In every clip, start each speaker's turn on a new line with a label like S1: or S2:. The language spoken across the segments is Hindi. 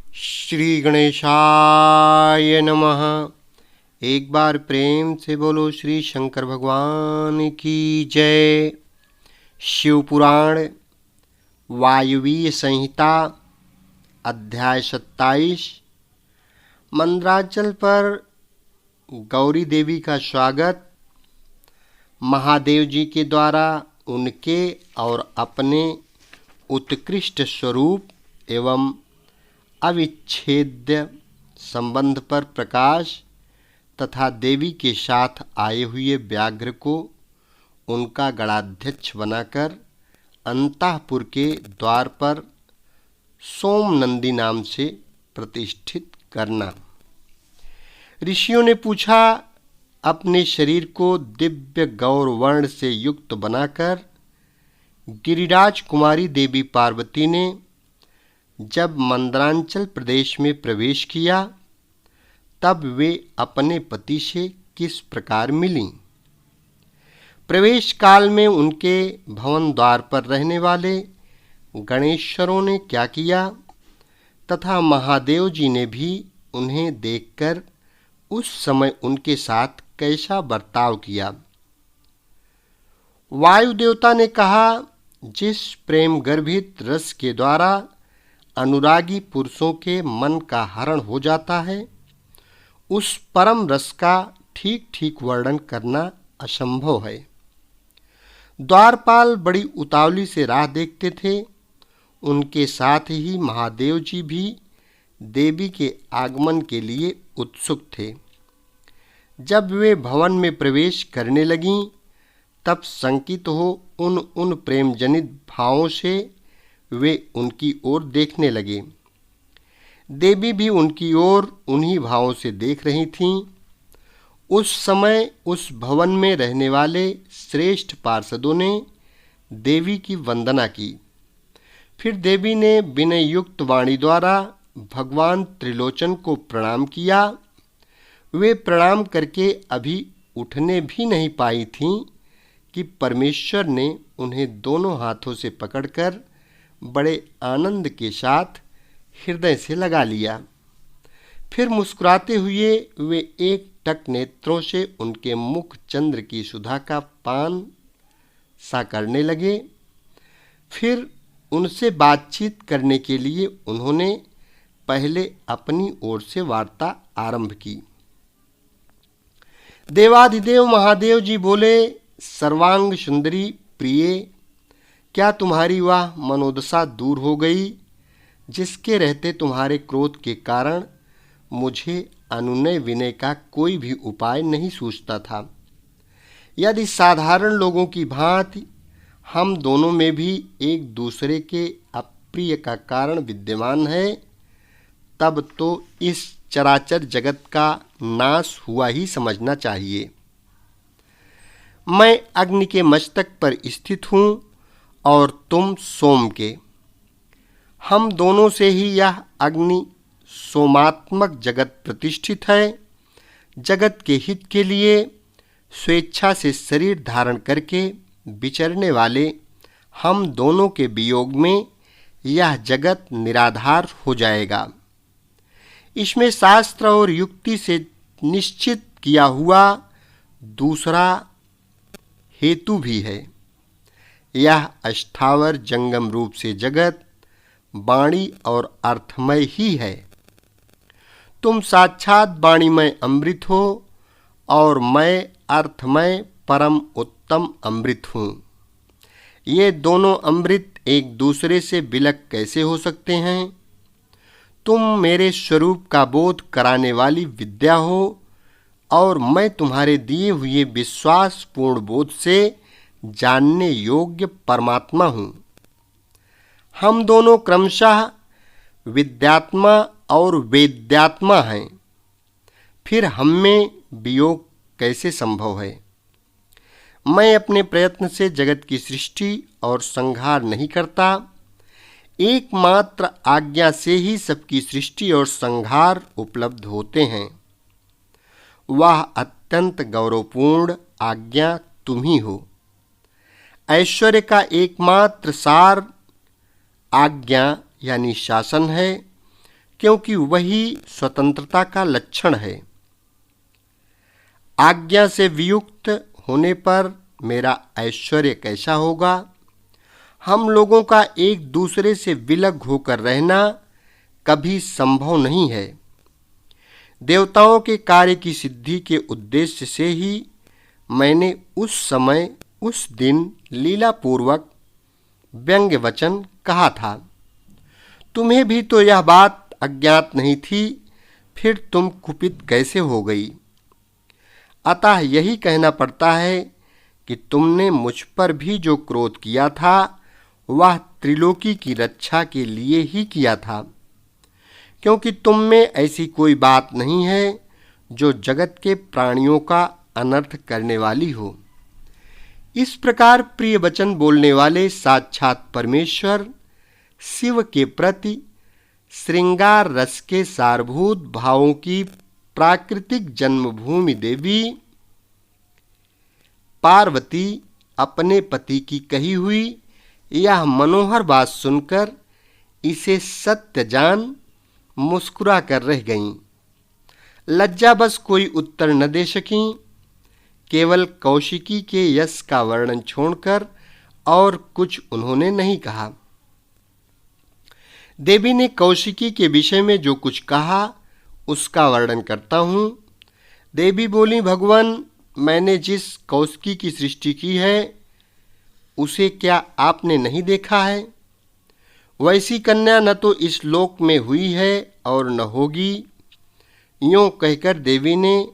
S1: श्री गणेशाय नमः। एक बार प्रेम से बोलो श्री शंकर भगवान की जय। शिव पुराण वायवीय संहिता अध्याय 27। मंदराचल पर गौरी देवी का स्वागत। महादेव जी के द्वारा उनके और अपने उत्कृष्ट स्वरूप एवं अविच्छेद्य संबंध पर प्रकाश तथा देवी के साथ आए हुए व्याघ्र को उनका गणाध्यक्ष बनाकर अंतःपुर के द्वार पर सोमनंदी नाम से प्रतिष्ठित करना। ऋषियों ने पूछा, अपने शरीर को दिव्य गौर वर्ण से युक्त बनाकर गिरिराज कुमारी देवी पार्वती ने जब मंदरांचल प्रदेश में प्रवेश किया तब वे अपने पति से किस प्रकार मिलीं? प्रवेश काल में उनके भवन द्वार पर रहने वाले गणेश्वरों ने क्या किया तथा महादेव जी ने भी उन्हें देखकर उस समय उनके साथ कैसा बर्ताव किया? वायु देवता ने कहा, जिस प्रेम गर्भित रस के द्वारा अनुरागी पुरुषों के मन का हरण हो जाता है, उस परम रस का ठीक ठीक वर्णन करना असंभव है। द्वारपाल बड़ी उतावली से राह देखते थे। उनके साथ ही महादेव जी भी देवी के आगमन के लिए उत्सुक थे। जब वे भवन में प्रवेश करने लगीं, तब संकित हो उन प्रेम जनित भावों से वे उनकी ओर देखने लगे। देवी भी उनकी ओर उन्हीं भावों से देख रही थीं। उस समय उस भवन में रहने वाले श्रेष्ठ पार्षदों ने देवी की वंदना की। फिर देवी ने विनय युक्त वाणी द्वारा भगवान त्रिलोचन को प्रणाम किया। वे प्रणाम करके अभी उठने भी नहीं पाई थीं कि परमेश्वर ने उन्हें दोनों हाथों से पकड़कर बड़े आनंद के साथ हृदय से लगा लिया। फिर मुस्कुराते हुए वे एक टक नेत्रों से उनके मुख चंद्र की सुधा का पान सा करने लगे। फिर उनसे बातचीत करने के लिए उन्होंने पहले अपनी ओर से वार्ता आरंभ की। देवाधिदेव महादेव जी बोले, सर्वांग सुंदरी प्रिय, क्या तुम्हारी वह मनोदशा दूर हो गई जिसके रहते तुम्हारे क्रोध के कारण मुझे अनुनय विनय का कोई भी उपाय नहीं सूझता था? यदि साधारण लोगों की भांति हम दोनों में भी एक दूसरे के अप्रिय का कारण विद्यमान है, तब तो इस चराचर जगत का नाश हुआ ही समझना चाहिए। मैं अग्नि के मस्तक पर स्थित हूँ और तुम सोम के। हम दोनों से ही यह अग्नि सोमात्मक जगत प्रतिष्ठित है। जगत के हित के लिए स्वेच्छा से शरीर धारण करके विचरने वाले हम दोनों के वियोग में यह जगत निराधार हो जाएगा। इसमें शास्त्र और युक्ति से निश्चित किया हुआ दूसरा हेतु भी है। यह अस्थावर जंगम रूप से जगत वाणी और अर्थमय ही है। तुम साक्षात वाणीमय अमृत हो और मैं अर्थमय परम उत्तम अमृत हूँ। ये दोनों अमृत एक दूसरे से विलग कैसे हो सकते हैं? तुम मेरे स्वरूप का बोध कराने वाली विद्या हो और मैं तुम्हारे दिए हुए विश्वासपूर्ण बोध से जानने योग्य परमात्मा हूँ। हम दोनों क्रमशः विद्यात्मा और वेद्यात्मा हैं। फिर हम में वियोग कैसे संभव है? मैं अपने प्रयत्न से जगत की सृष्टि और संहार नहीं करता। एकमात्र आज्ञा से ही सबकी सृष्टि और संहार उपलब्ध होते हैं। वह अत्यंत गौरवपूर्ण आज्ञा तुम ही हो। ऐश्वर्य का एकमात्र सार आज्ञा यानी शासन है। क्योंकि वही स्वतंत्रता का लक्षण है। आज्ञा से वियुक्त होने पर मेरा ऐश्वर्य कैसा होगा? हम लोगों का एक दूसरे से विलग होकर रहना कभी संभव नहीं है। देवताओं के कार्य की सिद्धि के उद्देश्य से ही मैंने उस समय उस दिन लीलापूर्वक व्यंग्य वचन कहा था। तुम्हें भी तो यह बात अज्ञात नहीं थी, फिर तुम कुपित कैसे हो गई? अतः यही कहना पड़ता है कि तुमने मुझ पर भी जो क्रोध किया था वह त्रिलोकी की रक्षा के लिए ही किया था, क्योंकि तुम में ऐसी कोई बात नहीं है जो जगत के प्राणियों का अनर्थ करने वाली हो। इस प्रकार प्रिय वचन बोलने वाले साक्षात परमेश्वर शिव के प्रति श्रृंगार रस के सारभूत भावों की प्राकृतिक जन्मभूमि देवी पार्वती अपने पति की कही हुई यह मनोहर बात सुनकर इसे सत्य जान मुस्कुरा कर रह गईं। लज्जावश कोई उत्तर न दे सकीं, केवल कौशिकी के यश का वर्णन छोड़कर और कुछ उन्होंने नहीं कहा। देवी ने कौशिकी के विषय में जो कुछ कहा उसका वर्णन करता हूँ। देवी बोली, भगवान, मैंने जिस कौशिकी की सृष्टि की है उसे क्या आपने नहीं देखा है? वैसी कन्या न तो इस लोक में हुई है और न होगी। यूँ कहकर देवी ने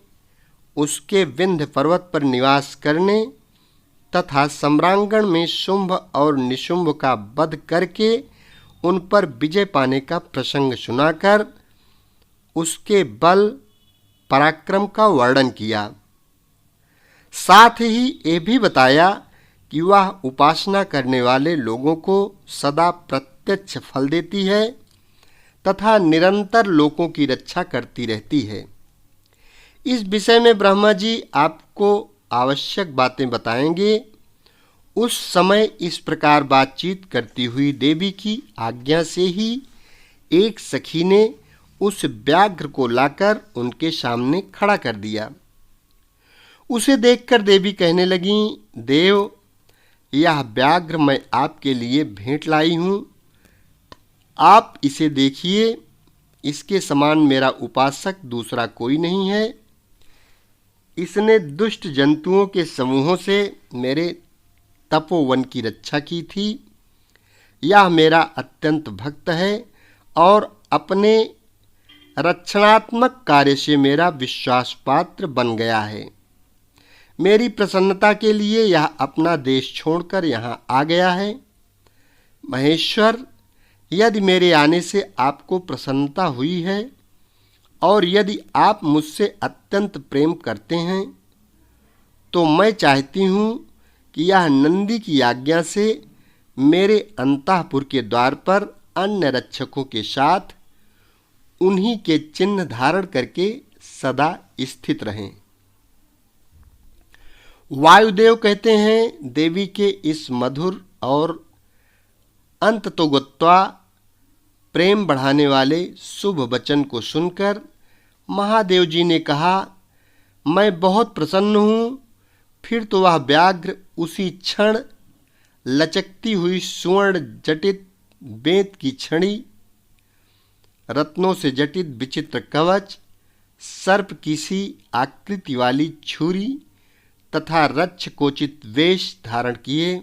S1: उसके विंध्य पर्वत पर निवास करने तथा सम्रांगण में शुंभ और निशुंभ का वध करके उन पर विजय पाने का प्रसंग सुनाकर उसके बल पराक्रम का वर्णन किया। साथ ही ये भी बताया कि वह उपासना करने वाले लोगों को सदा प्रत्यक्ष फल देती है तथा निरंतर लोगों की रक्षा करती रहती है। इस विषय में ब्रह्मा जी आपको आवश्यक बातें बताएंगे। उस समय इस प्रकार बातचीत करती हुई देवी की आज्ञा से ही एक सखी ने उस व्याघ्र को लाकर उनके सामने खड़ा कर दिया। उसे देखकर देवी कहने लगीं, देव, यह व्याघ्र मैं आपके लिए भेंट लाई हूँ। आप इसे देखिए, इसके समान मेरा उपासक दूसरा कोई नहीं है। इसने दुष्ट जंतुओं के समूहों से मेरे तपोवन की रक्षा की थी। यह मेरा अत्यंत भक्त है और अपने रक्षणात्मक कार्य से मेरा विश्वास पात्र बन गया है। मेरी प्रसन्नता के लिए यह अपना देश छोड़कर यहाँ आ गया है। महेश्वर, यदि मेरे आने से आपको प्रसन्नता हुई है और यदि आप मुझसे अत्यंत प्रेम करते हैं तो मैं चाहती हूँ कि यह नंदी की आज्ञा से मेरे अंतःपुर के द्वार पर अन्य रक्षकों के साथ उन्हीं के चिन्ह धारण करके सदा स्थित रहें। वायुदेव कहते हैं, देवी के इस मधुर और अंततोगत्वा प्रेम बढ़ाने वाले शुभ वचन को सुनकर महादेव जी ने कहा, मैं बहुत प्रसन्न हूँ। फिर तो वह व्याघ्र उसी क्षण लचकती हुई सुवर्ण जटित बेंत की छड़ी, रत्नों से जटित विचित्र कवच, सर्प की सी आकृति वाली छुरी तथा रक्ष कोचित वेश धारण किए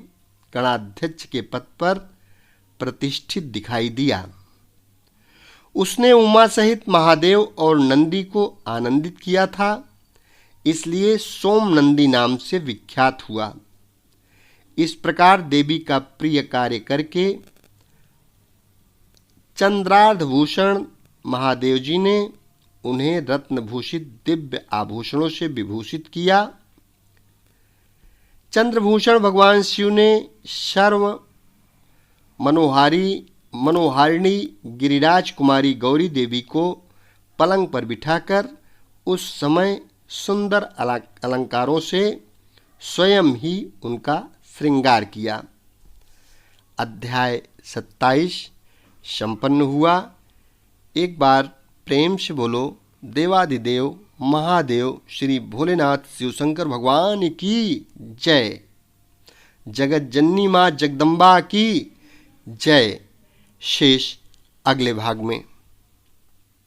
S1: गणाध्यक्ष के पद पर प्रतिष्ठित दिखाई दिया। उसने उमा सहित महादेव और नंदी को आनंदित किया था, इसलिए सोम नंदी नाम से विख्यात हुआ। इस प्रकार देवी का प्रिय कार्य करके चंद्रार्धभूषण महादेव जी ने उन्हें रत्नभूषित दिव्य आभूषणों से विभूषित किया। चंद्रभूषण भगवान शिव ने सर्व मनोहारिणी गिरिराज कुमारी गौरी देवी को पलंग पर बिठाकर उस समय सुंदर अलंकारों से स्वयं ही उनका श्रृंगार किया। अध्याय 27 संपन्न हुआ। एक बार प्रेम से बोलो देवादिदेव महादेव श्री भोलेनाथ शिवशंकर भगवान की जय। जगत जननी माँ जगदम्बा की जय। शेष अगले भाग में।